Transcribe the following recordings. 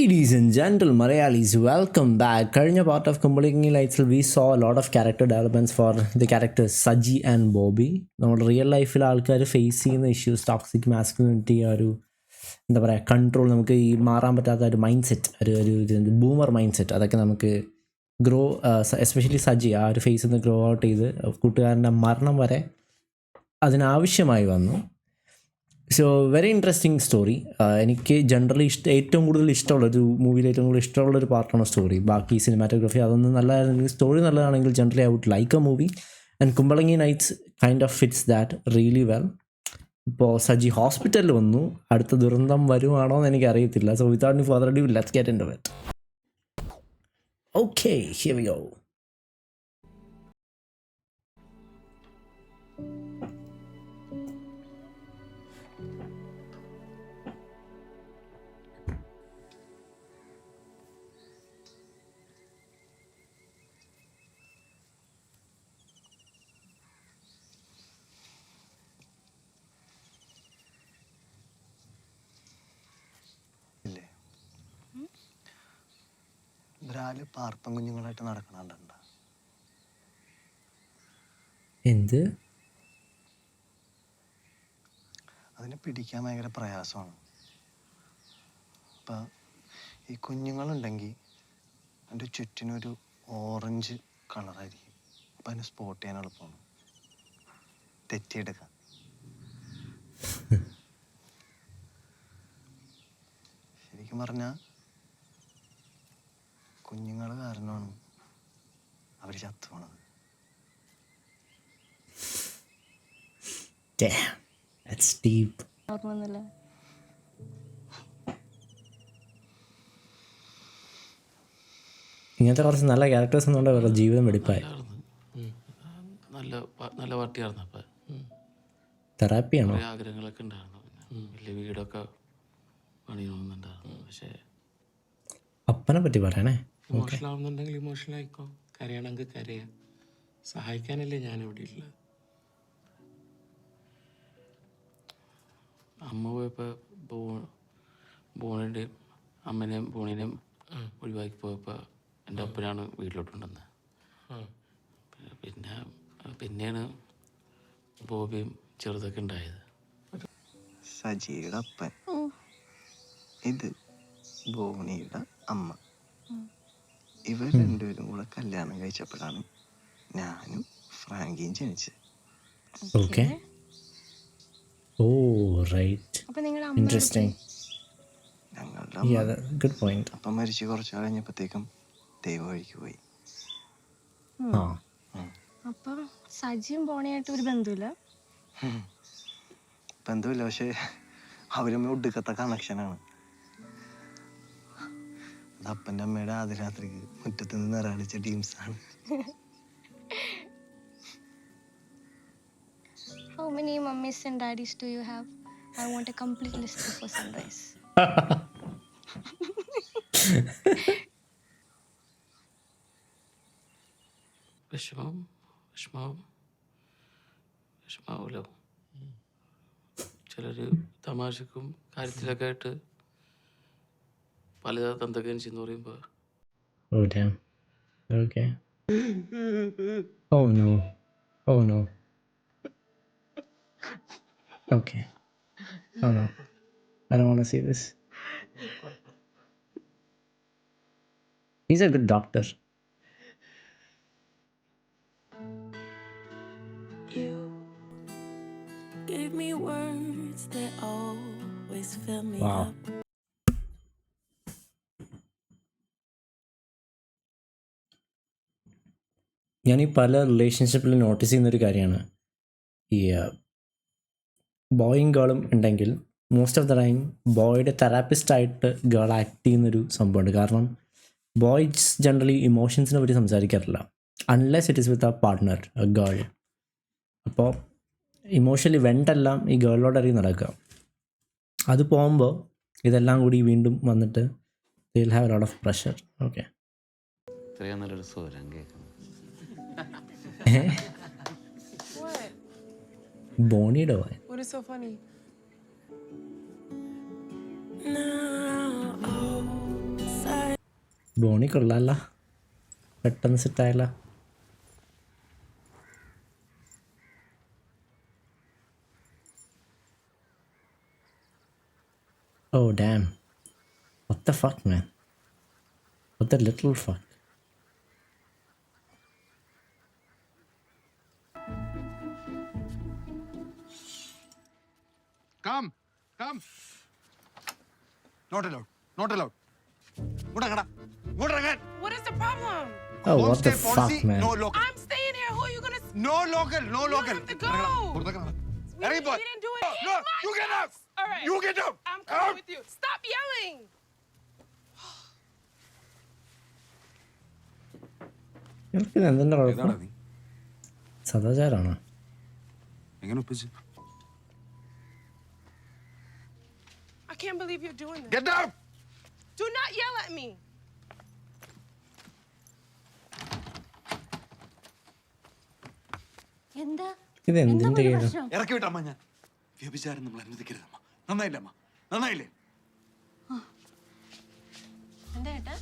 Ladies and gentlemen, Malayalis, welcome back. കഴിഞ്ഞ part of Kumbalangi ലൈറ്റ്സിൽ we saw lot of character developments for the characters Saji and Bobby. നമ്മുടെ real ലൈഫിൽ ആൾക്കാർ face ചെയ്യുന്ന issues, toxic masculinity, ആ ഒരു എന്താ പറയുക കൺട്രോൾ, നമുക്ക് ഈ മാറാൻ പറ്റാത്ത ഒരു മൈൻഡ് സെറ്റ്, ഒരു ബൂമർ മൈൻഡ് സെറ്റ്, അതൊക്കെ നമുക്ക് ഗ്രോ, എസ്പെഷ്യലി സജി ആ ഒരു ഫേസിൽ നിന്ന് ഗ്രോ ഔട്ട് ചെയ്ത് കൂട്ടുകാരൻ്റെ മരണം വരെ അതിനാവശ്യമായി വന്നു. So very interesting story. എനിക്ക് ജനറലി ഏറ്റവും കൂടുതൽ ഇഷ്ടമുള്ളൊരു മൂവിയിൽ ഏറ്റവും കൂടുതൽ ഇഷ്ടമുള്ളൊരു പാർട്ടാണ് സ്റ്റോറി. ബാക്കി സിനിമാറ്റോഗ്രഫി അതൊന്നും നല്ലതാണെങ്കിൽ, സ്റ്റോറി നല്ലതാണെങ്കിൽ generally I would like a movie. And Kumbalangi Nights kind of fits that really well. ഇപ്പോൾ സജി ഹോസ്പിറ്റലിൽ വന്നു, അടുത്ത ദുരന്തം വരുവാണോ എന്ന് എനിക്കറിയത്തില്ല. So without any further ado, let's get into it. Okay, here we go. ഒരാള് പാർപ്പം കുഞ്ഞുങ്ങളായിട്ട് നടക്കണുണ്ട്. എന്ത്? അതിനെ പിടിക്കാൻ ഭയങ്കര പ്രയാസമാണ്. അപ്പം ഈ കുഞ്ഞുങ്ങളുണ്ടെങ്കിൽ അതിൻ്റെ ചുറ്റിനൊരു ഓറഞ്ച് കളറായിരിക്കും. അപ്പം അതിനെ സ്പോട്ട് ചെയ്യാൻ എളുപ്പമാണ്, തെറ്റിയെടുക്കാം. ശരിക്കും പറഞ്ഞാൽ കുഞ്ഞുങ്ങൾ കാരണമാണ് അവർ ചത്തുപോണത്. ഇങ്ങനത്തെ കുറച്ച് നല്ല ക്യാരക്ടേഴ്സ് ഒന്നുകൊണ്ട് അവരുടെ ജീവിതം വെടിപ്പായി. നല്ല പാർട്ടിയായിരുന്നു. അപ്പം തെറാപ്പിയാണോ? ആഗ്രഹങ്ങളൊക്കെ ഉണ്ടായിരുന്നു. വലിയ വീടൊക്കെ പണിയണമെന്നുണ്ടായിരുന്നു. പക്ഷേ അപ്പനെ പറ്റി പറയണേ. ഇമോഷണൽ ആവുന്നുണ്ടെങ്കിൽ ഇമോഷണൽ ആയിക്കോ, കരയണമെങ്കിൽ കരയാം. സഹായിക്കാനല്ലേ ഞാനിവിടെ ഉള്ളത്. അമ്മ പോയപ്പോൾ ബോണിൻ്റെയും അമ്മനെയും ബോണിനെയും ഒഴിവാക്കി പോയപ്പോൾ എൻ്റെ അപ്പനാണ് വീട്ടിലോട്ടുണ്ടെന്ന്. പിന്നെയാണ് ബോബിയും ചെറുതൊക്കെ ഉണ്ടായത്. സജിയുടെ അപ്പൻ, ഇത് ബോണിയുടെ അമ്മ. ഇവർ രണ്ടുപേരും കൂടെ കല്യാണം കഴിച്ചപ്പോഴാണ് ഞാനും ഫ്രാങ്കിയും ജനിച്ചത്. ഓക്കെ. ഓ റൈറ്റ്, ഇൻട്രസ്റ്റിംഗ്. ഞങ്ങളുടെ ഗുഡ് പോയിന്റ്. അപ്പം മരിച്ച് കുറച്ച് കഴിഞ്ഞപ്പോഴത്തേക്കും ദൈവം വഴിക്ക് പോയി. അപ്പം സജിയും ബോണിയായിട്ട് ഒരു ബന്ധമില്ല? ബന്ധമില്ല, പക്ഷെ അവരമ്മ ഒടുക്കത്തെ കണക്ഷനാണ്. അത് അപ്പൻ്റെ അമ്മയുടെ ആദ്യ രാത്രിക്ക് മുറ്റത്ത് നിന്ന് നിറളിച്ച ടീംസാണ്. How many mummies and daddies do you have? I want a complete list before sunrise. വിഷമാവൂലോ. ചിലർ തമാശക്കും കാര്യത്തിലൊക്കെ ആയിട്ട് പല തന്തകയും ചെയ്യുന്ന പറയുമ്പോൾ Oh damn. Okay. Oh no. Oh no. Okay. Oh no. I don't want to see this. He's a good doctor. You gave me words that always fill me Wow. up. ഞാൻ ഈ പല റിലേഷൻഷിപ്പിൽ നോട്ടീസ് ചെയ്യുന്നൊരു കാര്യമാണ്, ഈ ബോയും ഗേളും ഉണ്ടെങ്കിൽ മോസ്റ്റ് ഓഫ് ദ ടൈം ബോയുടെ തെറാപ്പിസ്റ്റായിട്ട് ഗേൾ ആക്ട് ചെയ്യുന്നൊരു സംഭവമുണ്ട്. കാരണം ബോയ്സ് ജനറലി ഇമോഷൻസിനെ പറ്റി സംസാരിക്കാറില്ല unless it is with a partner, a girl. അപ്പോൾ ഇമോഷണലി വെണ്ടെല്ലാം ഈ ഗേളിലോടറിയും നടക്കുക. അത് പോകുമ്പോൾ ഇതെല്ലാം കൂടി വീണ്ടും വന്നിട്ട് they will have a lot of pressure. Okay. ഇത്രയും നല്ലൊരു സ്വരം കേൾക്കുന്നു. ബോണിയുടെ പോയ What is so funny? Now, oh, Boney കൊള്ളാല്ല, പെട്ടെന്ന് സെറ്റായല്ല. Oh damn. What the fuck, man? What the little fuck? Come. Not allowed. What is the problem? Oh, what the Homestay fuck, policy, man? no local. I'm staying here. Who are you gonna? No local. You have to go. We didn't do it. No, It's my you get house. out. All right. You get out. I'm coming Out. with you. Stop yelling. എനിക്ക് എന്തിൻ്റെ കുഴപ്പം? നീ സദാചാരാണോ? എങ്ങനെ ഒപ്പിച്ച്? I can't believe you're doing this. Get out. Do not yell at me. എന്താ ഇത് എന്തിൻ്റെ കേടാ? ഇറക്കി വിട്ടമ്മ ഞാൻ. വ്യഭിചാരം നമ്മൾ അനുവദിക്കരുതമ്മ. നന്നായില്ലേ അമ്മ? നന്നായില്ലേ? എന്താ ഏട്ടാ?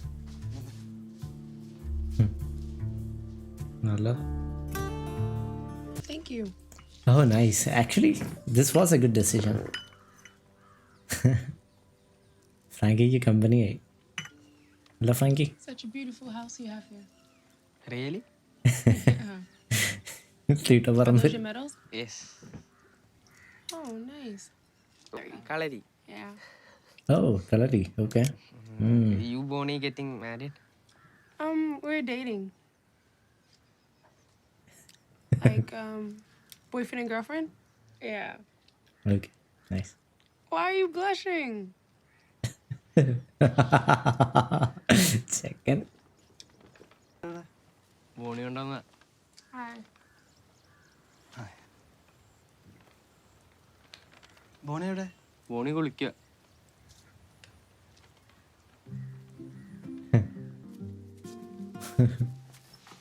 നല്ല. Thank you. Oh, nice. Actually, this was a good decision. ഫ്രാങ്കിക്ക് കമ്പനിയായി. അല്ല Frankie? Such a beautiful house you have here. Really? തീട്ടപ്പറമ്പ്. Your medals? Yes. Oh, nice. Kalari. Yeah. Oh, kalari. Okay. You Bonnie getting married? We're dating. Like, boyfriend and girlfriend? Yeah. Okay. Nice. Why are you blushing? Second. Bonnie ഉണ്ടോന്ന? Hi. Bonnie എവിടെ? Bonnie കുളിക്കുക.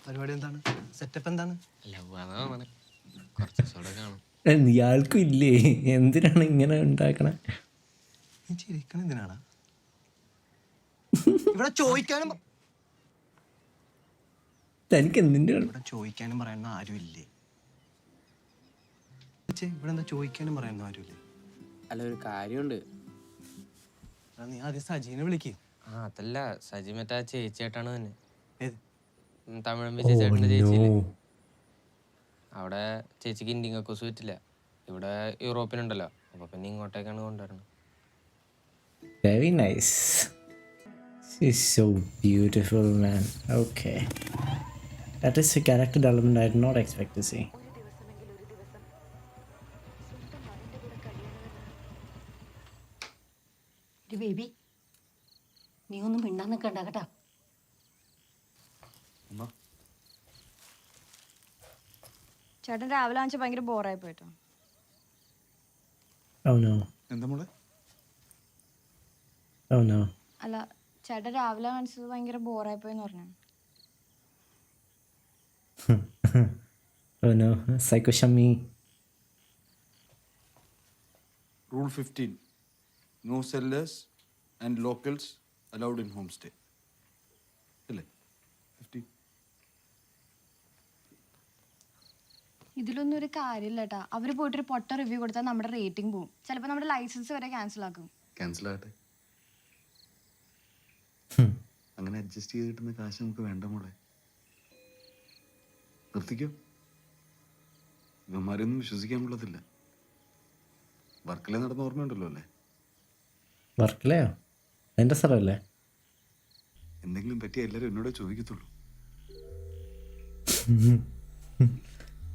പരിപാടി എന്താണ്? Setup എന്താണ്? അല്ല അതാണ് കുറച്ച് ദിവസം കാണും. ഇയാൾക്കും ഇല്ലേ? എന്തിനാണ് ഇങ്ങനെ ഉണ്ടാക്കണേ? നീ ചിരിക്കണ എന്തിനാണ്? ഇവിടെ ചോദിക്കാനും തനിക്ക് എന്തിൻ്റെ? ഇവിടെ ചോദിക്കാനും പറയുന്ന ആരും ഇല്ലേ? ഇവിടെ എന്താ ചോദിക്കാനും പറയുന്ന ആരുമില്ലേ? അല്ല ഒരു കാര്യമുണ്ട്. നീ ആദ്യം സജീനെ വിളിക്ക്. ആ അതല്ല, സജി മറ്റേ ചേച്ചിയായിട്ടാണ് തന്നെ. ഏത്? തമിഴമ്പി ചേച്ചിയായിട്ടുണ്ട് ചേച്ചിയില്. അവിടെ ചേച്ചിക്ക് ഇന്ത്യൻ കക്കൂസ് പറ്റില്ല. ഇവിടെ യൂറോപ്പിനുണ്ടല്ലോ, അപ്പൊ പിന്നെ ഇങ്ങോട്ടേക്കാണ് കൊണ്ടുവരുന്നത്. Very nice. She's so beautiful, man. Okay. That is a character development I did not expect to see. Baby, നീ ഒന്നും മിണ്ടാൻ നിൽക്കണ്ട കേട്ടാ. ചേട്ടൻ രാവിലെ വാങ്ങിച്ച ഭയങ്കര ബോറായി പോയിട്ടോ. Oh no. എന്താ മോളെ? Oh no. അല്ല, ചേട്ടൻ രാവിലെ കാണിച്ചത് ഭയങ്കര ബോറായി പോയെന്ന് പറഞ്ഞു. Oh no. Psycho Shami. Rule 15. No sellers and locals allowed in homestay. അല്ലേ? 15. ഇതിലൊന്നും ഒരു കാര്യമില്ല കേട്ടാ. അവര് പോയിട്ടൊരു പൊട്ട റിവ്യൂ കൊടുത്താൽ നമ്മുടെ റേറ്റിംഗ് പോകും. ചിലപ്പോൾ നമ്മുടെ ലൈസൻസ് വരെ ക്യാൻസൽ ആക്കും. ക്യാൻസൽ ആകട്ടെ. അങ്ങനെ അഡ്ജസ്റ്റ് ചെയ്ത് കിട്ടുന്ന കാശ് നമുക്ക് വേണ്ട മോളെ. നിർത്തിക്കോ. ഇവന്മാരൊന്നും വിശ്വസിക്കാൻ കൊള്ളത്തില്ല. വർക്കിലെ നടന്ന ഓർമ്മയുണ്ടല്ലോ അല്ലേ? വർക്കിലെയോ? എൻ്റെ സ്ഥലമല്ലേ? എന്തെങ്കിലും പറ്റിയ എല്ലാവരും എന്നോട് ചോദിക്കത്തുള്ളൂ.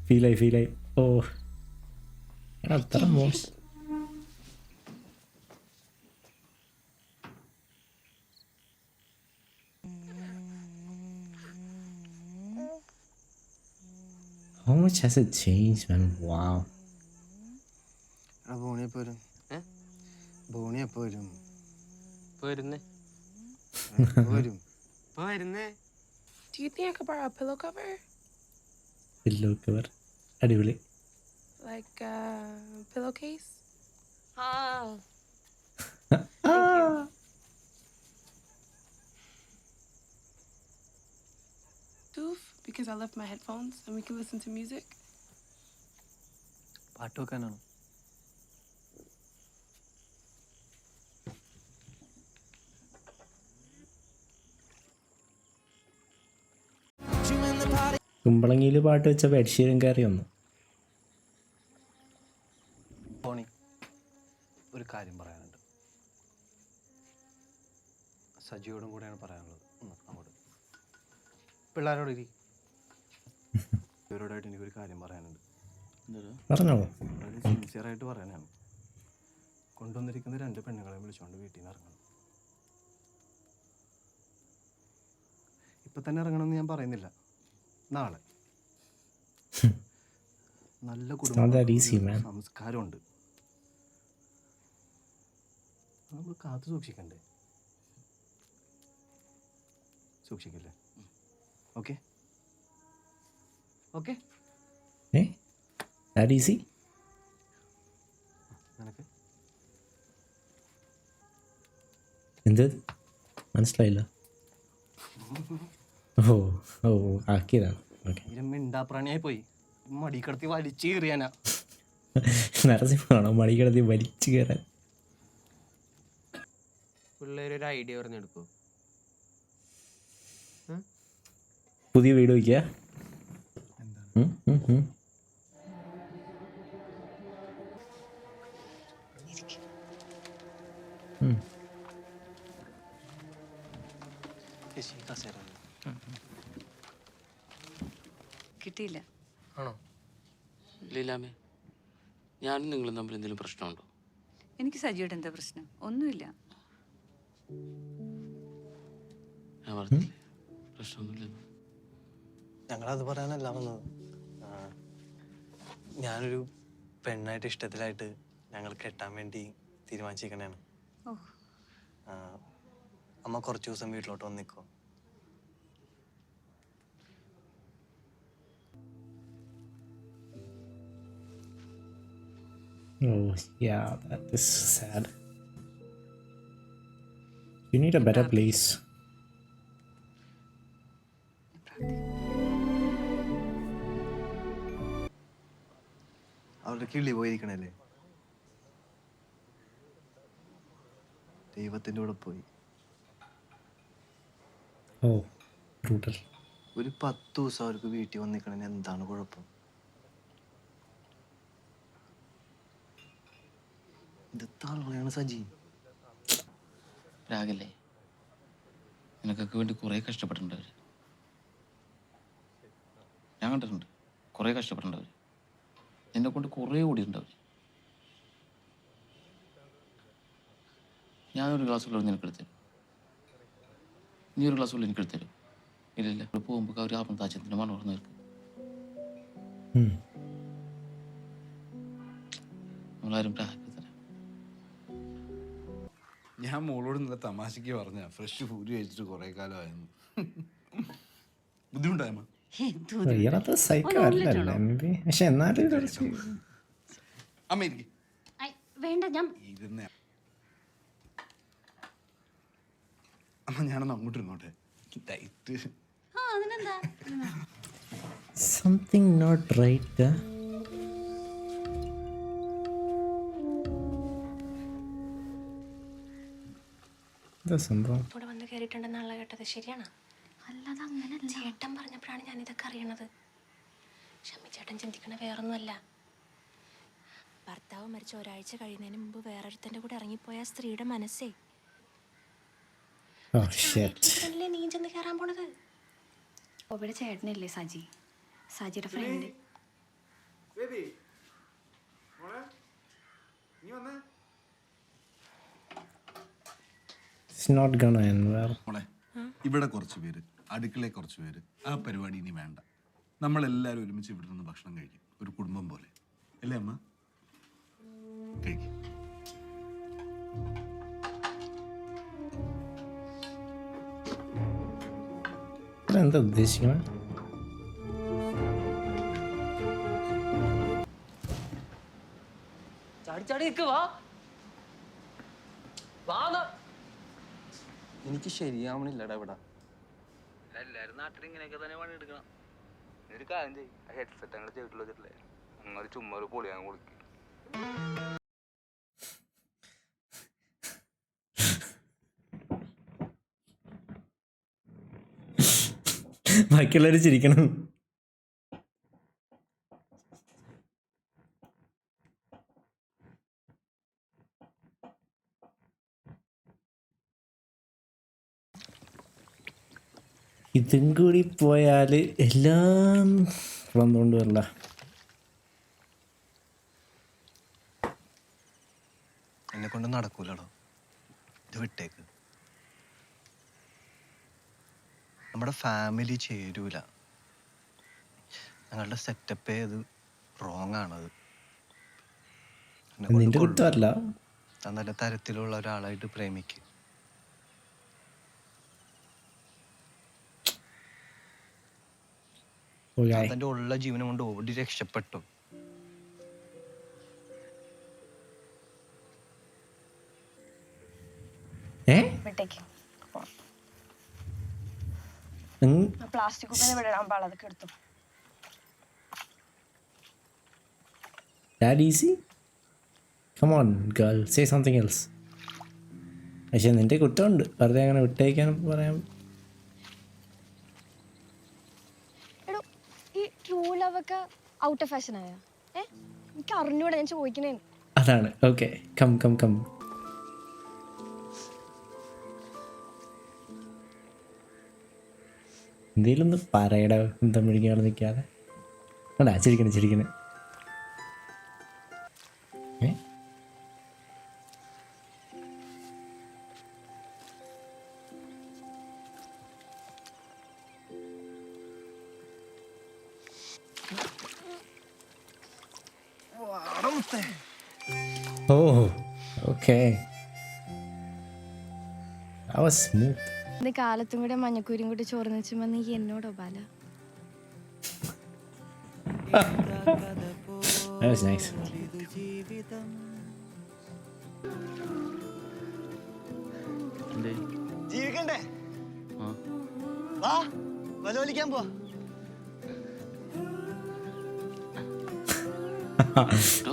ഫീലായി. ഓ അത്ര മോശം. How much has it changed, man? Wow. Boney എപ്പോ വരും? ബോണി എപ്പോ വരും? ഇപ്പൊ വരുന്നേ. വരും. ഇപ്പൊ വരുന്നേ. Do you think I could borrow a pillow cover? Pillow cover. അടിപൊളി. Like a pillowcase? because I left my headphones and we can listen to music. പാട്ട് വെക്കാനാണ്. കുമ്പളങ്ങിയിൽ പാട്ട് വെച്ചപ്പോൾ എഡ്ഷീരൻ കയറി വന്നു. ടോണി, ഒരു കാര്യം പറയാനുണ്ട്. സജിയോടും കൂടെയാണ് പറയാനുള്ളത്. അങ്ങോട്ട് പിള്ളേരോട് ഇരി. ഇവരോടായിട്ട് എനിക്കൊരു കാര്യം പറയാനുണ്ട്. പറഞ്ഞോളൂ. വളരെ സിൻസിയറായിട്ട് പറയാനാണ്. കൊണ്ടുവന്നിരിക്കുന്ന 2 പെണ്ണുങ്ങളെ വിളിച്ചുകൊണ്ട് വീട്ടിൽ നിന്ന് ഇറങ്ങണം. ഇപ്പം തന്നെ ഇറങ്ങണമെന്ന് ഞാൻ പറയുന്നില്ല, നാളെ. നല്ല സംസ്കാരമുണ്ട്, നമ്മൾ കാത്തു സൂക്ഷിക്കണ്ടേ? സൂക്ഷിക്കല്ലേ? Okay okay. that easy? നിനക്ക് എന്ത് മനസ്സിലായില്ല? ഓ ആക്കിയതാണ്. ഓക്കെ. മിണ്ടാപ്രാണിയായി പോയി. മടി കിടത്തി വലിച്ചു കയറിയാനാ. നരസിംഹമാണോ മടി കിടത്തി വലിച്ചു കയറാൻ? പിള്ളേരൊരു ഐഡിയ പറഞ്ഞെടുക്കൂ. പുതിയ വീട് വയ്ക്കുക. കിട്ടിയില്ല. ആണോ? ലീലാമേ, ഞാനും നിങ്ങളും തമ്മിൽ എന്തെങ്കിലും പ്രശ്നമുണ്ടോ? എനിക്ക് സജിയോട് എന്താ പ്രശ്നം? ഒന്നുമില്ല. ഞാൻ പറഞ്ഞില്ലേ പ്രശ്നമൊന്നുമില്ലെന്ന്. ഞങ്ങളത് പറയാനല്ല വന്നത്. ഞാനൊരു പെണ്ണായിട്ട് ഇഷ്ടത്തിലായിട്ട് ഞങ്ങൾ കെട്ടാൻ വേണ്ടി തീരുമാനിച്ചിരിക്കണേണ്. അമ്മ കുറച്ച് ദിവസം വീട്ടിലോട്ട് വന്ന് നിൽക്കുമോ? Oh, yeah, that is sad. You need a better place. അവരുടെ കിളി പോയിരിക്കണല്ലേ, ദൈവത്തിൻ്റെ കൂടെ പോയി. Oh, brutal. ഒരു 10 ദിവസം അവർക്ക് വീട്ടിൽ വന്ന് നിൽക്കണേന് എന്താണ് കുഴപ്പം? ഇതാളെയാണ് സജി. രാഗല്ലേ, നിനക്കൊക്കെ വേണ്ടി കുറേ കഷ്ടപ്പെട്ടിട്ടുണ്ട് അവർ. ഞാൻ കണ്ടിട്ടുണ്ട് കുറേ കഷ്ടപ്പെട്ടിട്ടുണ്ട് അവർ. എന്നെ കൊണ്ട് കുറേ ഓടിയിട്ടുണ്ട് അവർ. ഞാനൊരു ഗ്ലാസ് വെള്ളം നിനക്ക് എടുത്തരും, നീ ഒരു ഗ്ലാസ് വെള്ളം എനിക്ക് എടുത്തരും. ഇല്ലല്ല, ഇവിടെ പോകുമ്പോൾ അവർ ആപം താച്ചത്തിൻ്റെ മണം പറഞ്ഞു നിൽക്കും. നമ്മളാരും പ്രായം തരാം. ഞാൻ മോളോട് നല്ല തമാശക്ക് പറഞ്ഞ ഫ്രഷ് ഫുഡ് കഴിച്ചിട്ട് കുറെ കാലമായിരുന്നു. ബുദ്ധിമുട്ടായമ്മ? ഇയാളത്ര സൈക്കോ അല്ലല്ലേ maybe. പക്ഷെ എന്നാലും കുറച്ച് അമ്മ ഇരിക്കും. വേണ്ട, ഞാൻ ഇരുന്നേ അമ്മ, ഞാനൊന്ന് അങ്ങോട്ട് ഇരുന്നോട്ടെ. ഡയറ്റ് അതിനെന്താ? something not right. എന്താ സംഭവം? ഇവിടെ വന്ന് കയറിയിട്ടുണ്ടെന്നുള്ള കേട്ടത് ശരിയാണോ? അല്ലാതെ അങ്ങനെ ചേട്ടൻ പറഞ്ഞപ്പോഴാണ് ഞാനിതൊക്കെ അറിയണത്. ഷമ്മി ചേട്ടൻ ചിന്തിക്കണ വേറൊന്നുമല്ല. ഭർത്താവ് മരിച്ച ഒരാഴ്ച കഴിയുന്നതിന് മുമ്പ് വേറൊരുത്തൻ്റെ കൂടെ ഇറങ്ങിപ്പോയ സ്ത്രീയുടെ മനസ്സേ നീ ചെന്ന് കയറാൻ പോണത്. ഇവിടെ ചേട്ടനല്ലേ സജി, സജിയുടെ friend. It's not gonna end well. മോളെ, ഇവിടെ കുറച്ച് പേര്, അടുക്കളയിൽ കുറച്ച് പേര്. ആ പരിപാടി ഇനി വേണ്ട. നമ്മളെല്ലാവരും ഒരുമിച്ച് ഇവിടെ നിന്ന് ഭക്ഷണം കഴിക്കും, ഒരു കുടുംബം പോലെ. അല്ലേ അമ്മ? കഴിക്കും. എന്താ ഉദ്ദേശിക്കണേ? എനിക്ക് ശരിയാവണില്ലടാ ഇവിടെ. എല്ലാവരും നാട്ടിൽ ഇങ്ങനെയൊക്കെ തന്നെ പണിയെടുക്കണം. ഒരു കാര്യം ചെയ്യും, ആ ഹെഡ്സെറ്റ് അങ്ങനെ ചെയ്തിട്ടുള്ള വെച്ചിട്ടില്ലേ, അങ്ങനെ ചുമ്മാ ഒരു പൊളിയാൻ കുളിക്കും. ബാക്കിയുള്ളവർ ചിരിക്കണം. ഇതും കൂടി പോയാൽ എല്ലാം വന്നുകൊണ്ട് വരണ്ട. എന്നെ കൊണ്ട് നടക്കൂലടോ, ഇത് വിട്ടേക്ക്. നമ്മുടെ ഫാമിലി ചേരൂല. ഞങ്ങളുടെ സെറ്റപ്പേ അത് റോങ് ആണത്. നിന്റെ കുറ്റമല്ല. നല്ല തരത്തിലുള്ള ഒരാളായിട്ട് പ്രേമിക്ക്. തന്റെ ഉള്ള ജീവനം കൊണ്ട് ഓടി രക്ഷപ്പെട്ടു. പ്ലാസ്റ്റിക് കുപ്പിന്ന് വിടാൻ പാടതൊക്കെ എടുത്തു. That easy? Come on, girl, say something else. പക്ഷെ നിന്റെ കുറ്റമുണ്ട്, വെറുതെ അങ്ങനെ വിട്ടേക്കാൻ പറയാം. എടോ, ഈ ട്രൂ ലവ് ഒക്കെ ഔട്ട് ഓഫ് ഫാഷൻ ആയ? എനിക്ക് അറിഞ്ഞൂടെ, ഞാൻ ചോദിക്കണേ. അതാണ്. Okay, come come come. എന്തേലും ഒന്ന് പറയടാ, എന്താ മിഴിക്കാതെ നിൽക്കാതെ. അല്ല, ചിരിക്കണേ. Oh, okay. That was smooth. ഇന്ന് കാലത്തും കൂടെ മഞ്ഞക്കൂരും കൂടി ചോർന്ന് വെച്ചുമ്പോ നീ എന്നോടോ ബാല? That was nice. ജീവിക്കണ്ടേ? വാ, വലോലിക്കാൻ പോവാ.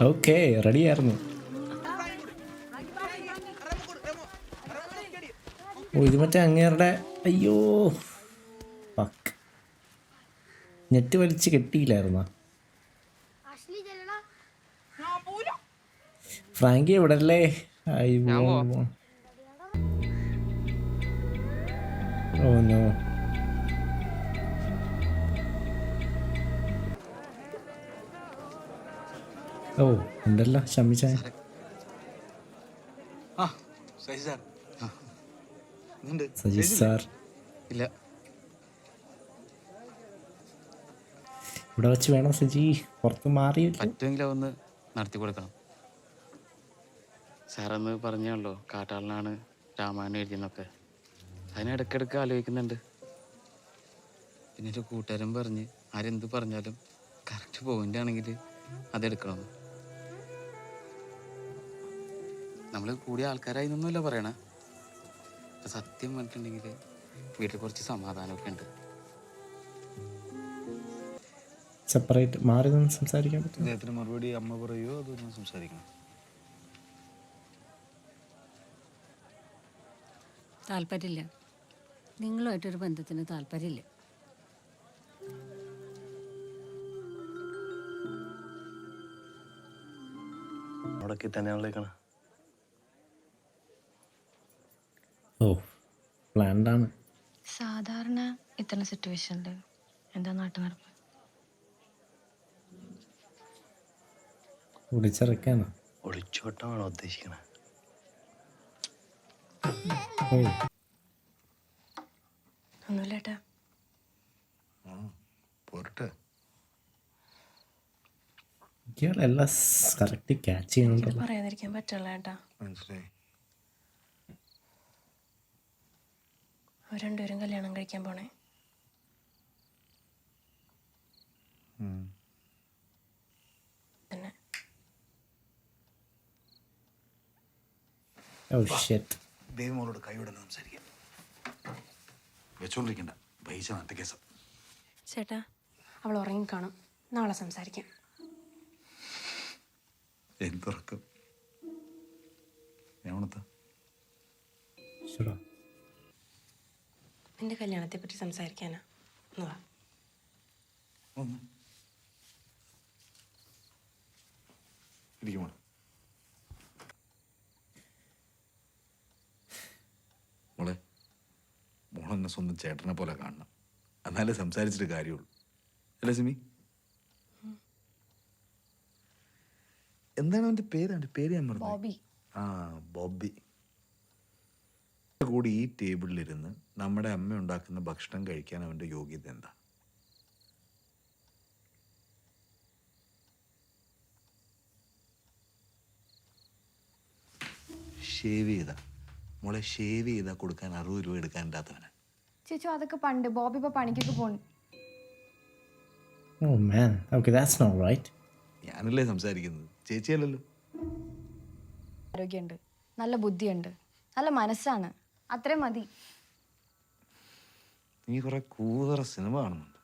ഓക്കെ, റെഡി ആയിരുന്നു. ഓ, ഇത് മറ്റേ അങ്ങേരുടെ. അയ്യോ, ഫക്ക്, നെറ്റ് വലിച്ച് കെട്ടിയില്ലായിരുന്നോ? ഫ്രാങ്കി എവിടെ അല്ലേ? Oh no. ഓ, ഉണ്ടല്ലോ ഷമിച്ച. സജി സാർ ഇല്ല, ഇവിടെ വെച്ച് വേണം സജി, പുറത്ത് മാറി പറ്റുമെങ്കിലും ഒന്ന് നടത്തി കൊടുക്കണം. സാറന്ന് പറഞ്ഞാണല്ലോ കാട്ടാളനാണ് രാമായണം എഴുതിയെന്നൊക്കെ. അതിനിടയ്ക്കിടയ്ക്ക് ആലോചിക്കുന്നുണ്ട്. പിന്നെ ഒരു കൂട്ടുകാരൻ പറഞ്ഞ് ആരെന്ത് പറഞ്ഞാലും കറക്റ്റ് പോയിന്റ് ആണെങ്കിൽ അതെടുക്കണം. നമ്മൾ കൂടിയ ആൾക്കാരായി നിന്നല്ല പറയണേ. സത്യം പറഞ്ഞിട്ടുണ്ടെങ്കിൽ വീട്ടിൽ കുറച്ച് സമാധാനമൊക്കെ ഉണ്ട്. സെപ്പറേറ്റ് മാറി നിന്ന് സംസാരിക്കാൻ പറ്റും. അദ്ദേഹത്തിന് മറുപടി അമ്മ പറയുമോ അതൊന്നും സംസാരിക്കണം? താല്പര്യമില്ല. നിങ്ങളുമായിട്ടൊരു ബന്ധത്തിന് താല്പര്യമില്ല. അവിടേക്ക് തന്നെയാണല്ലേക്കണ. ഓ, പ്ലാൻഡാണ്. സാധാരണ ഇത്തരം സിറ്റുവേഷനിൽ എന്താ നാട്ടു നടപ്പ്? ഒളിച്ചിറക്കാനോ? ഒളിച്ചോട്ടമാണോ ഉദ്ദേശിക്കണേ? ഒന്നുമില്ല ഏട്ടാ. പോരട്ടെ. ഇയാളെല്ലാം കറക്റ്റ് ക്യാച്ച് ചെയ്യുന്നുണ്ടല്ലോ. പറയാതിരിക്കാൻ പറ്റില്ല ഏട്ടാ. മനസ്സിലായി. അവർ രണ്ടുപേരും കല്യാണം കഴിക്കാൻ പോണേ. തന്നെ. Oh shit. ദേവിമോളോട് കൈയോടെ സംസാരിക്കാം. വെച്ചോണ്ടിരിക്കണ്ട. പൈസ നട്ട കേസ. ചേട്ടാ അവൾ ഉറങ്ങിക്കാണും, നാളെ സംസാരിക്കാം. എന്തുറക്കം എവണത്താ? നിന്റെ കല്യാണത്തെ പറ്റി സംസാരിക്കാനാ. വാ. ഇരിക്കുമോ? മോളെ, മോളെന്നെ സ്വന്തം ചേട്ടനെ പോലെ കാണണം, എന്നാലേ സംസാരിച്ചിട്ട് കാര്യമുള്ളൂ. അല്ലേ സിമി? എന്താണ് അവൻ്റെ പേര്? അവൻ്റെ പേര് ഞാൻ പറഞ്ഞു. ബോബി. ആ, ബോബി. കൂടി ഈ ടേബിളിലിരുന്ന് നമ്മുടെ അമ്മ ഉണ്ടാക്കുന്ന ഭക്ഷണം കഴിക്കാൻ അവൻ്റെ യോഗ്യത എന്താ? ഷേവ് ചെയ്താ മോളെ, ഷേവ് ചെയ്താൽ കൊടുക്കാൻ 60 രൂപ എടുക്കാൻ ഇല്ലാത്തവനാ. ചേച്ചി അതൊക്കെ പണ്ട്. ബോബി ഇപ്പൊ പണിക്കൊക്കെ പോണു. Oh man, okay, that's not right. ഞാനല്ലേ സംസാരിക്കുന്നത്, ചേച്ചിയല്ലല്ലോ. ആരോഗ്യമുണ്ട്, നല്ല ബുദ്ധിയുണ്ട്, നല്ല മനസ്സാണ്, അത്രയും മതി. നീ കുറെ കൂതറ സിനിമ കാണുന്നുണ്ട്.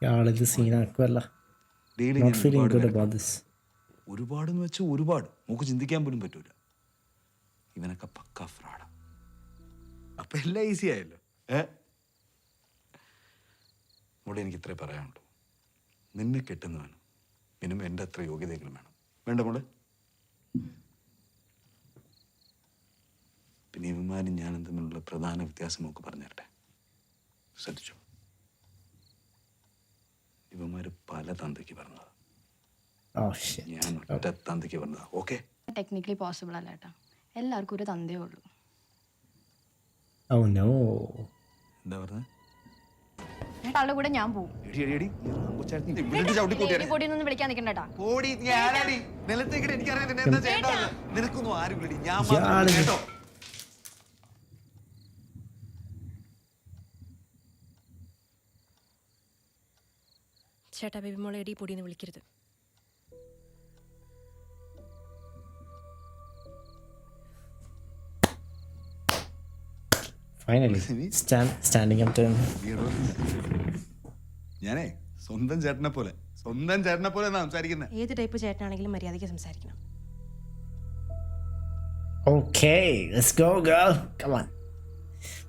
ഇയാളിത് സീനാക്കുമല്ല. Daily Not feeling good about this. ഒരുപാടെന്ന് വെച്ചാൽ ഒരുപാട് നമുക്ക് ചിന്തിക്കാൻ പോലും പറ്റൂല. ഇവനൊക്കെ പക്ക ഫ്രോഡാ. അപ്പൊ എല്ലാം ഈസി ആയല്ലോ. ഇവിടെ എനിക്ക് ഇത്രേ പറയാനുള്ളൂ. നിന്നെ കെട്ടുന്നവനും മിനിമം എൻ്റെ അത്ര യോഗ്യതയെങ്കിലും വേണം. വേണ്ട മോളെ? പിന്നെ ഇവന്മാരും ഞാനും തമ്മിലുള്ള പ്രധാന വ്യത്യാസം നമുക്ക് പറഞ്ഞു തരട്ടെ. ശ്രദ്ധിച്ചോ, ഇവന്മാര് പല തന്തയ്ക്ക് പറഞ്ഞതാ, Oh shit. ഞാൻ ഒറ്റ തന്തയ്ക്ക് പറഞ്ഞതാ. ഓക്കെ, ടെക്നിക്കലി പോസിബിൾ അല്ല ഏട്ടാ. എല്ലാവർക്കും ഒരു തന്തേ ഉള്ളൂ. Oh no. എന്താ പറഞ്ഞത്? ഏട്ടാളുടെ കൂടെ ഞാൻ പോവും. പൊടിയൊന്നും വിളിക്കാൻ നിൽക്കണ്ടേട്ടാ. നിനക്കൊന്നും ആരും ഞാൻ ഇയാള് കേട്ടോ. ചേട്ടാ ബേബി മോളെ എടി പൊടിയെന്ന് വിളിക്കരുത്. Finally, standing up to him. ഞാനേ സ്വന്തം ചേട്ടനെ പോലെ സംസാരിക്കുന്നത്. ഏത് ടൈപ്പ് ചേട്ടനാണെങ്കിലും മര്യാദയ്ക്ക് സംസാരിക്കണം. Okay, let's go girl. Come on.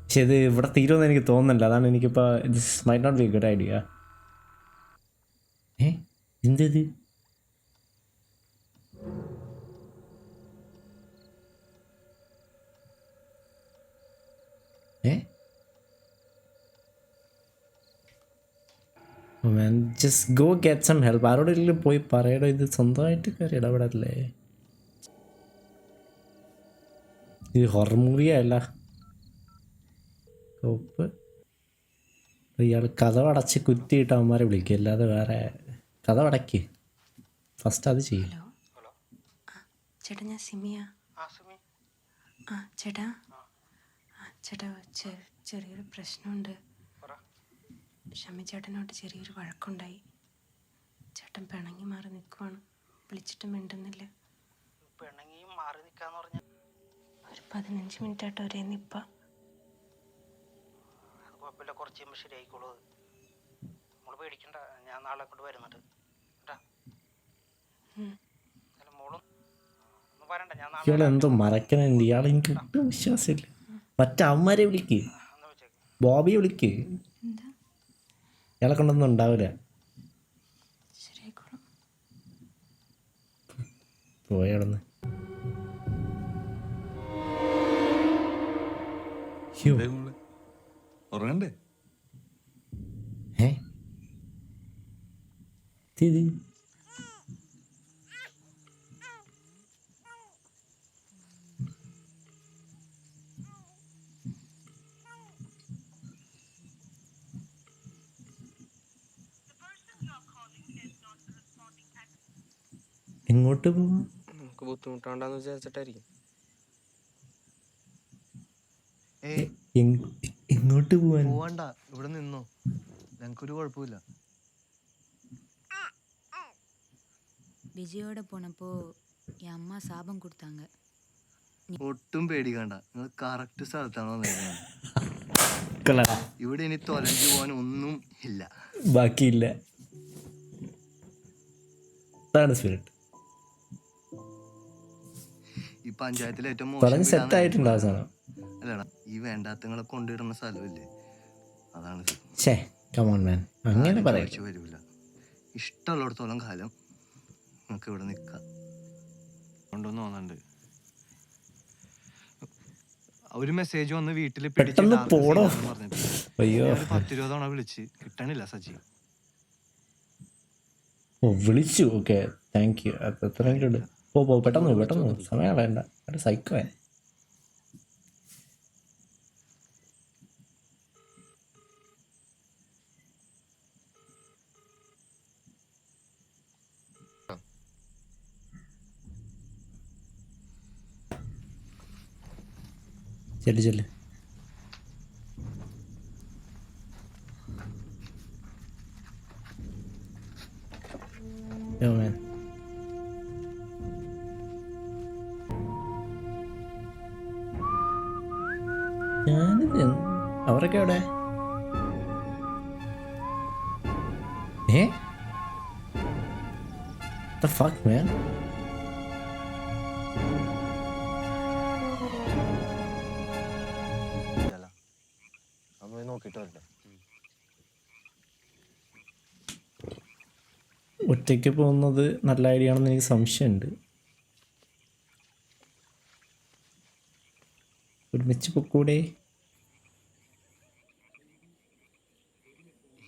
പക്ഷെ ഇത് ഇവിടെ തീരുമെന്ന് എനിക്ക് തോന്നുന്നില്ല. അതാണ് എനിക്കിപ്പോൾ this might not be a good idea. എന്തത്? Man, just go get some help. ആരോടെങ്കിലും പോയി പറയടോ, ഇത് സ്വന്തമായിട്ട് കയറി ഇടപെടല്ലേ. ഇത് ഹൊറർ മൂവിയല്ല. കോപ്പ് ഇയാൾ കഥവടച്ച് കുത്തിയിട്ട് അവന്മാരെ വിളിക്കുക, അല്ലാതെ വേറെ. കഥവടയ്ക്ക് ഫസ്റ്റ് അത് ചെയ്യും. ഹലോ ചേട്ടാ, ഞാൻ സിമിയ. ആ ചേട്ടാ, ചേട്ടാ ചെറിയൊരു പ്രശ്നമുണ്ട്. ഷമി ചേട്ടനോട്ട് ചെറിയൊരു വഴക്കുണ്ടായി. ചേട്ടൻ പിണങ്ങി മാറി നിൽക്കുവാണ്. വിളിച്ചിട്ട് മിണ്ടുന്നില്ല. ഒരു 15 മിനിറ്റ് ആയിട്ട് ഒരേ നിപ്പ. കുറച്ച് കഴിയുമ്പോൾ ശരിയായിക്കോളൂ. മോള് പേടിക്കണ്ട, ഞാൻ നാളെ കൊണ്ട് വരുന്നുണ്ട്. ഇയാളെന്തോ മറക്കണുണ്ട്. ഇയാൾ എനിക്ക് ഒട്ടും വിശ്വാസമില്ല. മറ്റേ അവന്മാരെ വിളിക്ക്, ബോബിയെ വിളിക്ക്. ഇയാളെ കൊണ്ടൊന്നും ഉണ്ടാവില്ല. പോയവിടുന്ന്. ഉറങ്ങണ്ടേ? എങ്ങോട്ട് പോവാ? നമുക്ക് ബുദ്ധിമുട്ടാണ്ടെന്ന് വിചാരിച്ചിട്ടായിരിക്കും. എങ്ങോട്ട് പോവാൻ? പോവണ്ട, ഇവിടെ നിന്നോ, ഞങ്ങൾക്കൊരു കുഴപ്പമില്ല. விஜயோட போனப்போ என் அம்மா சாபம் கொடுத்தாங்க. ഒട്ടും പേടിക്കണ്ട, നിങ്ങൾ കറക്റ്റ് സ്ഥലത്താണ് വന്നേക്കുന്നത്. കൊള്ളാടാ. ഇവിടെ ഇനി തൊലഞ്ഞു പോകാൻ ഒന്നും ഇല്ല. ബാക്കിയില്ല. അതാണ് സ്പിരിറ്റ്. ഈ പഞ്ചായത്തിലെ ഏറ്റവും പറഞ്ഞ് സെറ്റ് ആയിട്ടുണ്ട് അവസാനം. അല്ലടാ, ഈ വേണ്ടാത്തങ്ങളെ കൊണ്ടിടുന്ന സ്ഥലമില്ലേ, അതാണ് ഇത്. ഛേ കമോൺ മാൻ, അങ്ങനെ പറയാം. വരൂല. ഇഷ്ടമുള്ളിടത്തോളം കാലം നമുക്ക് ഇവിടെ നിൽക്കാം. കൊണ്ടൊന്നും തോന്നുന്നുണ്ട്. ഒരു മെസ്സേജ് വന്ന് വീട്ടിൽ പെട്ടെന്ന് പോടോ. അയ്യോ 10-20 തവണ വിളിച്ച് കിട്ടണില്ല സജി. ഓ വിളിച്ചു. Okay thank you. എത്ര മിനിറ്റ് ഉണ്ട്? പോ പെട്ടെന്ന് സമയം വേണ്ട. സൈക്കോ. ചെല്ല് Yo, man. അവരൊക്കെ എവിടെ? The fuck, man? നോക്കിട്ട് വരട്ടെ. ഒറ്റയ്ക്ക് പോകുന്നത് നല്ല ഐഡിയ ആണെന്ന് എനിക്ക് സംശയമുണ്ട്. ഒരുമിച്ച് പൊക്കൂടെ?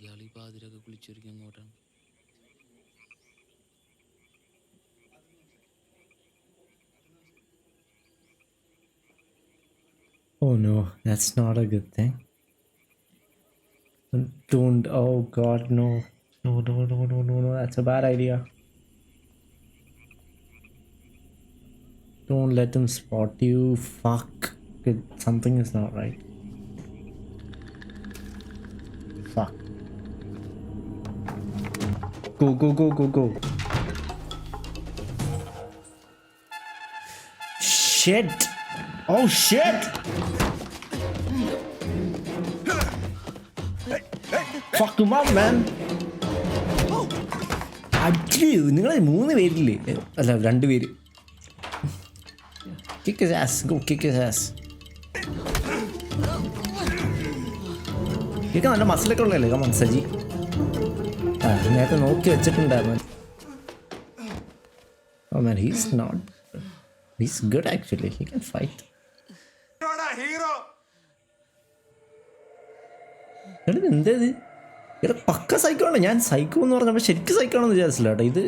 ഇയാൾ ഈ പാതിരൊക്കെ കുളിച്ചൊരുക്കി അങ്ങോട്ടാണ്. Oh no, that's not a good thing. Don't, oh god, no. No, that's a bad idea. Don't let him spot you. Fuck. Something is not right. Fuck. Go. Shit. Oh shit. Fuck him up, man. അയ്യോ, നിങ്ങൾ 3 പേരില്ലേ? അല്ല 2 പേര്. Kick his ass. Go kick his ass. ഇതൊക്കെ നല്ല മസിലൊക്കെ ഉള്ളതല്ലേ come on Saji. നേരത്തെ നോക്കി വെച്ചിട്ടുണ്ടായിരുന്നു. Oh man, he's good actually. He can fight. എന്തേത്? ഇവിടെ പക്ക സൈക്കോ ആണ്. ഞാൻ സൈക്കോ എന്ന് പറഞ്ഞപ്പോൾ ശരിക്കും സൈക്കോ ആണെന്ന് വിചാരിച്ചില്ല കേട്ടോ ഇത്.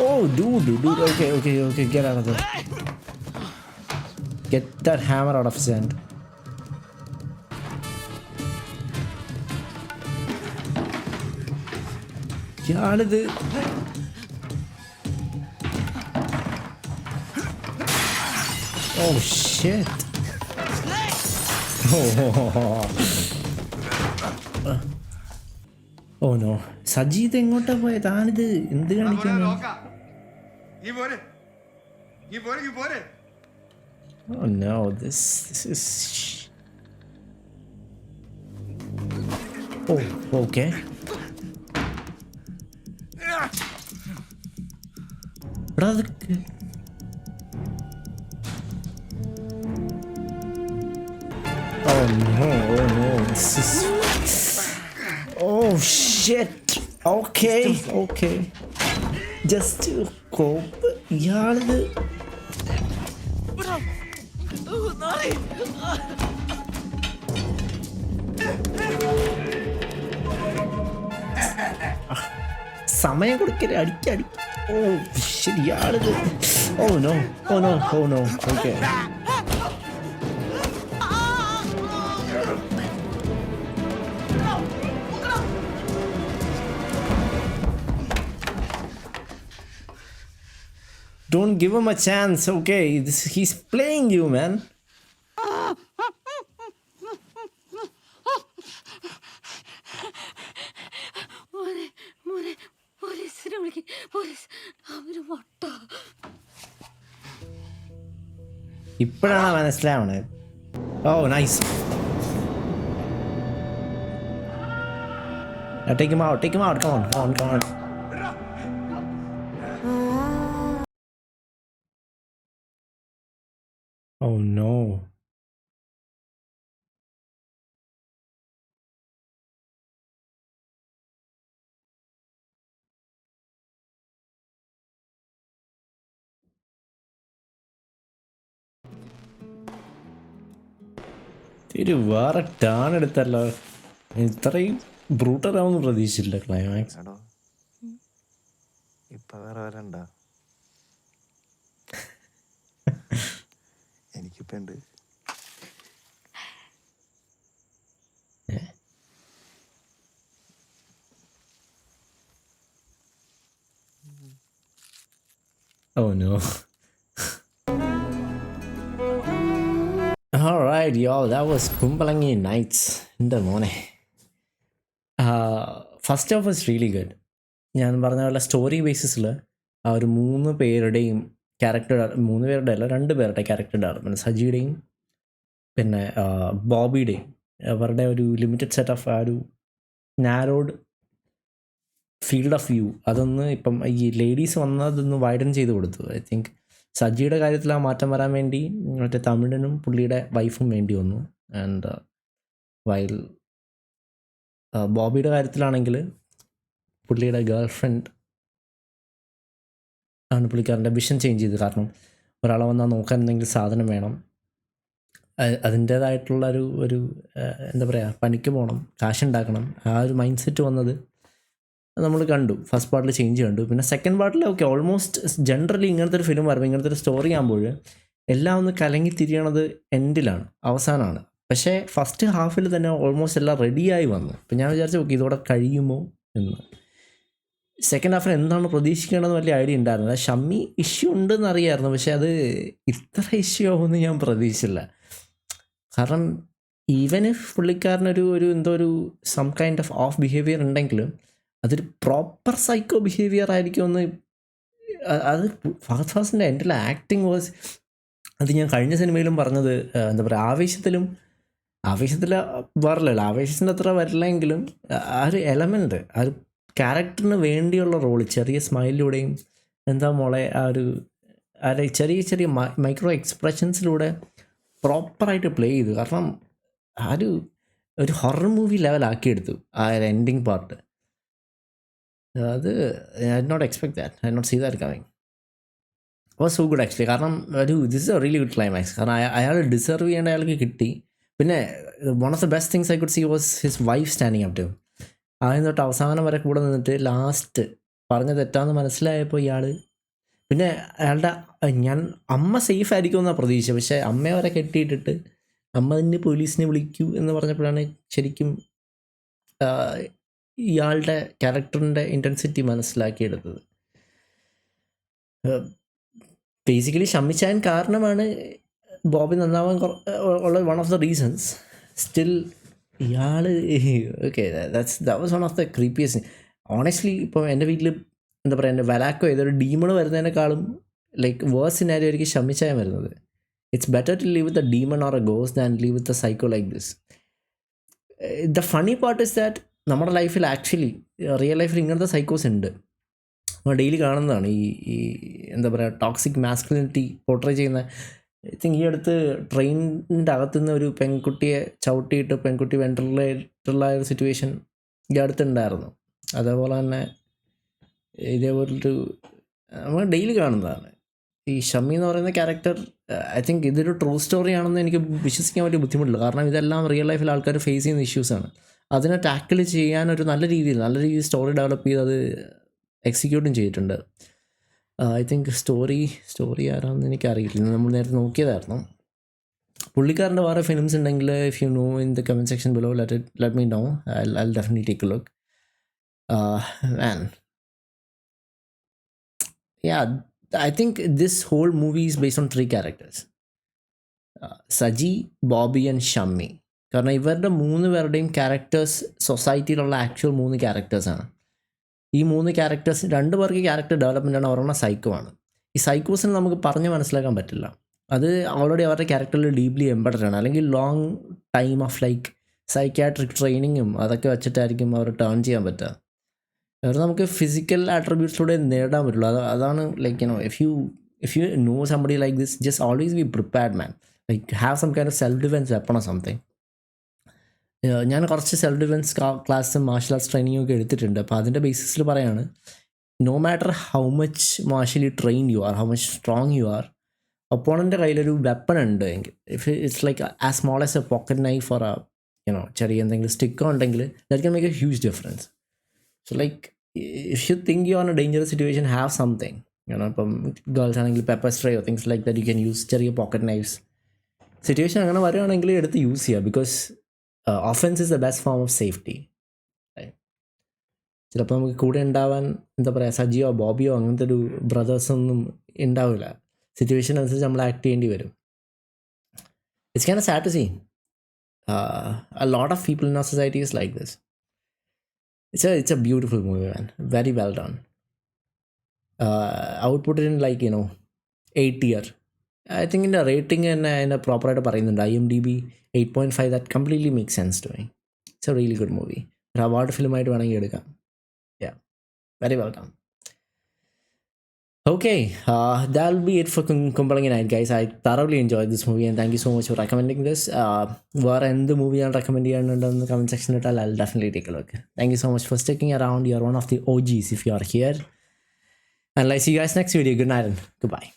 Oh dude okay get out of there. Get that hammer out of his hand. ഇയാളിത് oh shit. Oh no, Sajeeth എങ്ങോട്ടാ പോയ? താനിത് എന്ത് കാണിക്കുന്നു? Oh no, this is oh okay. Oh no, this is oh shit. Okay. Just cope. ഇയാളിത് സമയം കൊടുക്കല് അടിക്കടി. ഓ ശരി, ഇയാളിത് oh no okay. Don't give him a chance, okay? He's playing you, man. ഇപ്പോഴാണ് മനസ്സിലാവണേ. ഓ nice. Take him out, take him out. Come on. Oh no. ഒരു വേറെ turn എടുത്തല്ലോ. ഇത്രയും ബ്രൂട്ടലാവുമെന്ന് പ്രതീക്ഷിച്ചില്ല ക്ലൈമാക്സ്. എടോ ഇപ്പൊ വേറെ വരണ്ട, എനിക്കിപ്പോ ഉണ്ട്. Oh no. Alright, y'all, that was Kumbalangi Nights. എൻ്റെ മോനെ, first of was really good. ഞാൻ പറഞ്ഞ പോലെ സ്റ്റോറി ബേസിസിൽ ആ ഒരു 3 പേരുടെയും ക്യാരക്ടർ, 3 പേരുടെ അല്ല 2 പേരുടെ ക്യാരക്ടർ ഡെവലപ്മെൻറ്റ്, സജിയുടെയും പിന്നെ ബോബിയുടെയും, അവരുടെ ഒരു ലിമിറ്റഡ് സെറ്റ് ഓഫ് ആ ഒരു നാരോഡ് ഫീൽഡ് ഓഫ് വ്യൂ, അതൊന്ന് ഇപ്പം ഈ ലേഡീസ് വന്നതൊന്ന് വൈഡൻ ചെയ്ത് കൊടുത്തു. ഐ തിങ്ക് സജിയുടെ കാര്യത്തിൽ ആ മാറ്റം വരാൻ വേണ്ടി മറ്റേ തമിഴനും പുള്ളിയുടെ വൈഫും വേണ്ടി വന്നു. ആൻഡ് വൈൽ ബോബിയുടെ കാര്യത്തിലാണെങ്കിൽ പുള്ളിയുടെ ഗേൾ ഫ്രണ്ട് ആണ് പുള്ളിക്കാരൻ്റെ വിഷൻ ചേഞ്ച് ചെയ്തത്. കാരണം ഒരാളെ വന്നാൽ നോക്കാൻ എന്തെങ്കിലും സാധനം വേണം, അതിൻ്റേതായിട്ടുള്ള ഒരു എന്താ പറയുക, പണിക്ക് പോകണം, കാശുണ്ടാക്കണം, ആ ഒരു മൈൻഡ് സെറ്റ് വന്നത് നമ്മൾ കണ്ടു. ഫസ്റ്റ് പാർട്ടിൽ ചേഞ്ച് കണ്ടു. പിന്നെ സെക്കൻഡ് പാർട്ടിൽ ഓക്കെ, ഓൾമോസ്റ്റ് ജനറലി ഇങ്ങനത്തെ ഒരു ഫിലിം വരുമ്പോൾ, ഇങ്ങനത്തെ ഒരു സ്റ്റോറി ആകുമ്പോൾ എല്ലാം ഒന്ന് കലങ്ങി തിരിയണത് എൻഡിലാണ്, അവസാനമാണ്. പക്ഷേ ഫസ്റ്റ് ഹാഫിൽ തന്നെ ഓൾമോസ്റ്റ് എല്ലാം റെഡിയായി വന്നു. അപ്പം ഞാൻ വിചാരിച്ചു ഓക്കെ ഇതോടെ കഴിയുമോ എന്ന്. സെക്കൻഡ് ഹാഫിൽ എന്താണ് പ്രതീക്ഷിക്കേണ്ടതെന്ന് വലിയ ഐഡിയ ഉണ്ടായിരുന്നില്ല. ഷമ്മി ഇഷ്യൂ ഉണ്ടെന്ന് അറിയാമായിരുന്നു, പക്ഷേ അത് ഇത്ര ഇഷ്യൂ ആവുമെന്ന് ഞാൻ പ്രതീക്ഷിച്ചില്ല. കാരണം ഈവൻ ഇഫ് പുള്ളിക്കാരനൊരു എന്തോ ഒരു സം കൈൻഡ് ഓഫ് ബിഹേവിയർ ഉണ്ടെങ്കിലും അതൊരു പ്രോപ്പർ സൈക്കോ ബിഹേവിയർ ആയിരിക്കുമെന്ന്, അത് ഫഹദ് ഫാസിൻ്റെ എൻ്റെ ആക്ടിങ് വാസ്, അത് ഞാൻ കഴിഞ്ഞ സിനിമയിലും പറഞ്ഞത്, എന്താ പറയുക, ആവേശത്തിൽ വരില്ലല്ലോ, ആവേശത്തിൻ്റെ അത്ര വരില്ലെങ്കിലും ആ ഒരു എലമെൻറ്റ്, ആ ഒരു ക്യാരക്ടറിന് വേണ്ടിയുള്ള റോള് ചെറിയ സ്മൈലിലൂടെയും എന്താ മോളെ ആ ഒരു ചെറിയ മൈക്രോ എക്സ്പ്രഷൻസിലൂടെ പ്രോപ്പറായിട്ട് പ്ലേ ചെയ്തു. കാരണം ആ ഒരു ഹൊറർ മൂവി ലെവലാക്കിയെടുത്തു ആ ഒരു എൻഡിങ് പാർട്ട്. അത് I did not expect that, I not see that coming. Was so good actually. കാരണം this is a really good climax. കാരണം അയാൾ ഡിസർവ് ചെയ്യേണ്ട അയാൾക്ക് കിട്ടി. പിന്നെ one of the best things I could see was his wife standing up to. ആദ്യം തൊട്ട് അവസാനം വരെ കൂടെ നിന്നിട്ട് ലാസ്റ്റ് പറഞ്ഞ തെറ്റാന്ന് മനസ്സിലായപ്പോൾ ഇയാൾ, പിന്നെ അയാളുടെ അമ്മ സേഫ് ആയിരിക്കുമെന്നാണ് പ്രതീക്ഷ, പക്ഷേ അമ്മയെ വരെ കെട്ടിയിട്ടിട്ട് അമ്മ തന്നെ പോലീസിനെ വിളിക്കൂ എന്ന് പറഞ്ഞപ്പോഴാണ് ശരിക്കും ഇയാളുടെ ക്യാരക്ടറിൻ്റെ ഇൻറ്റൻസിറ്റി മനസ്സിലാക്കിയെടുത്തത്. ബേസിക്കലി ഷമ്മിച്ചാൻ കാരണമാണ് ബോബി നന്നാവാൻ ഉള്ള one of the reasons. Still ഇയാൾ okay that was one of the creepiest. Honestly ഇപ്പോൾ എൻ്റെ വീട്ടിൽ എന്താ പറയുക, എൻ്റെ വലാക്കോ ഏതൊരു ഡീമൺ വരുന്നതിനേക്കാളും ലൈക്ക് വേഴ്സ് സിനാരിയോ ആയിരിക്കും ഷമ്മിച്ചാൻ വരുന്നത്. It's better to live with a demon or a ghost than live with a psycho like this. The funny part is that നമ്മുടെ ലൈഫിൽ ആക്ച്വലി റിയൽ ലൈഫിൽ ഇങ്ങനത്തെ സൈക്കോസ് ഉണ്ട്, നമ്മൾ ഡെയിലി കാണുന്നതാണ്. ഈ എന്താ പറയുക, ടോക്സിക് മാസ്കുലിനിറ്റി പോർട്രേ ചെയ്യുന്ന. ഐ തിങ്ക് ഈ അടുത്ത് ട്രെയിനിൻ്റെ അകത്തുനിന്ന് ഒരു പെൺകുട്ടിയെ ചവിട്ടിയിട്ട് പെൺകുട്ടി വെൻട്രലായിട്ടുള്ള ഒരു സിറ്റുവേഷൻ ഈ അടുത്തുണ്ടായിരുന്നു. അതേപോലെ തന്നെ ഇതേപോലൊരു നമ്മൾ ഡെയിലി കാണുന്നതാണ്. ഈ ഷമ്മി എന്ന് പറയുന്ന ക്യാരക്ടർ, ഐ തിങ്ക് ഇതൊരു ട്രൂ സ്റ്റോറി ആണെന്ന് എനിക്ക് വിശ്വസിക്കാൻ വലിയ ബുദ്ധിമുട്ടില്ല. കാരണം ഇതെല്ലാം റിയൽ ലൈഫിൽ ആൾക്കാർ ഫേസ് ചെയ്യുന്ന ഇഷ്യൂസാണ്. അതിനെ ടാക്കിൾ ചെയ്യാനൊരു നല്ല രീതിയിൽ സ്റ്റോറി ഡെവലപ്പ് ചെയ്ത് അത് എക്സിക്യൂട്ടും ചെയ്തിട്ടുണ്ട്. ഐ തിങ്ക് സ്റ്റോറി ആരാണെന്ന് എനിക്കറിയില്ല, നമ്മൾ നേരത്തെ നോക്കിയതായിരുന്നു. പുള്ളിക്കാരൻ്റെ വേറെ ഫിലിംസ് ഉണ്ടെങ്കിൽ if you know in the comment section below let me know. I definitely take a look. Yeah, I think this whole movie is based on 3 characters. Saji, Bobby and Shammi. കാരണം ഇവരുടെ 3 പേരുടെയും ക്യാരക്ടേഴ്സ് സൊസൈറ്റിയിലുള്ള ആക്ച്വൽ 3 ക്യാരക്ടേഴ്സാണ്. ഈ 3 ക്യാരക്ടേഴ്സ് 2 പേർക്ക് character development ആണ്, ഒരെണ്ണം psycho ആണ്. ഈ സൈക്കോസിനെ നമുക്ക് പറഞ്ഞ് മനസ്സിലാക്കാൻ പറ്റില്ല. അത് ഓൾറെഡി അവരുടെ ക്യാരക്ടറിൽ ഡീപ്ലി എംബഡഡ് ആണ്. അല്ലെങ്കിൽ long time of like psychiatric ട്രെയിനിങ്ങും അതൊക്കെ വെച്ചിട്ടായിരിക്കും അവർ ടേൺ ചെയ്യാൻ പറ്റുക. അവർ നമുക്ക് ഫിസിക്കൽ ആട്രിബ്യൂട്ട്സിലൂടെ നേടാൻ പറ്റുള്ളൂ. അതാണ് like if you know somebody like this, just always be prepared, man. Like have some kind of self defense weapon or something. ഞാൻ കുറച്ച് സെൽഫ് ഡിഫെൻസ് ക്ലാസ്സും മാർഷൽ ആർട്സ് ട്രെയിനിങ്ങും ഒക്കെ എടുത്തിട്ടുണ്ട്. അപ്പോൾ അതിൻ്റെ ബേസിസിൽ പറയാണ്, no matter how much martially train you are, how much strong you are, ഒപ്പോണൻ്റെ കയ്യിലൊരു വെപ്പൺ ഉണ്ട് എങ്കിൽ, if it's like as small as a pocket knife or ചെറിയ എന്തെങ്കിലും സ്റ്റിക്കോ ഉണ്ടെങ്കിൽ that can make a huge difference. So like if you think you are a dangerous situation, have something. ഇപ്പം girls ആണെങ്കിൽ pepper spray or things like that you can use, ചെറിയ pocket knives. Situation അങ്ങനെ വരുവാണെങ്കിൽ എടുത്ത് use ചെയ്യുക. Because offence is the best form of safety. ചിലപ്പോൾ നമുക്ക് കൂടെ ഉണ്ടാവാൻ എന്താ പറയുക, സജിയോ ബോബിയോ അങ്ങനത്തെ ഒരു ബ്രദേഴ്സൊന്നും ഉണ്ടാവില്ല. സിറ്റുവേഷൻ അനുസരിച്ച് നമ്മൾ ആക്ട് ചെയ്യേണ്ടി വരും. It's kind of sad to see. A lot of people in our society is like this. It's a beautiful movie, man. Very well done. I would put it in like 8 tier. I think in the rating and in a proper ആയിട്ട് പറയുന്നുണ്ട്, IMDb 8.5. That completely makes sense to me. It's a really good movie. ഒരു award ഫിലിമായിട്ട് വേണമെങ്കിൽ എടുക്കാം. Yeah, very well done. Okay, that'll be it for Kumbalangi Night, guys. I thoroughly enjoyed this movie and thank you so much for recommending this. Where end the movie I'll recommend you in the comment section, I'll definitely take a look. Thank you so much for sticking around. You're one of the OGs if you are here. And I'll see you guys next video. Good night and goodbye.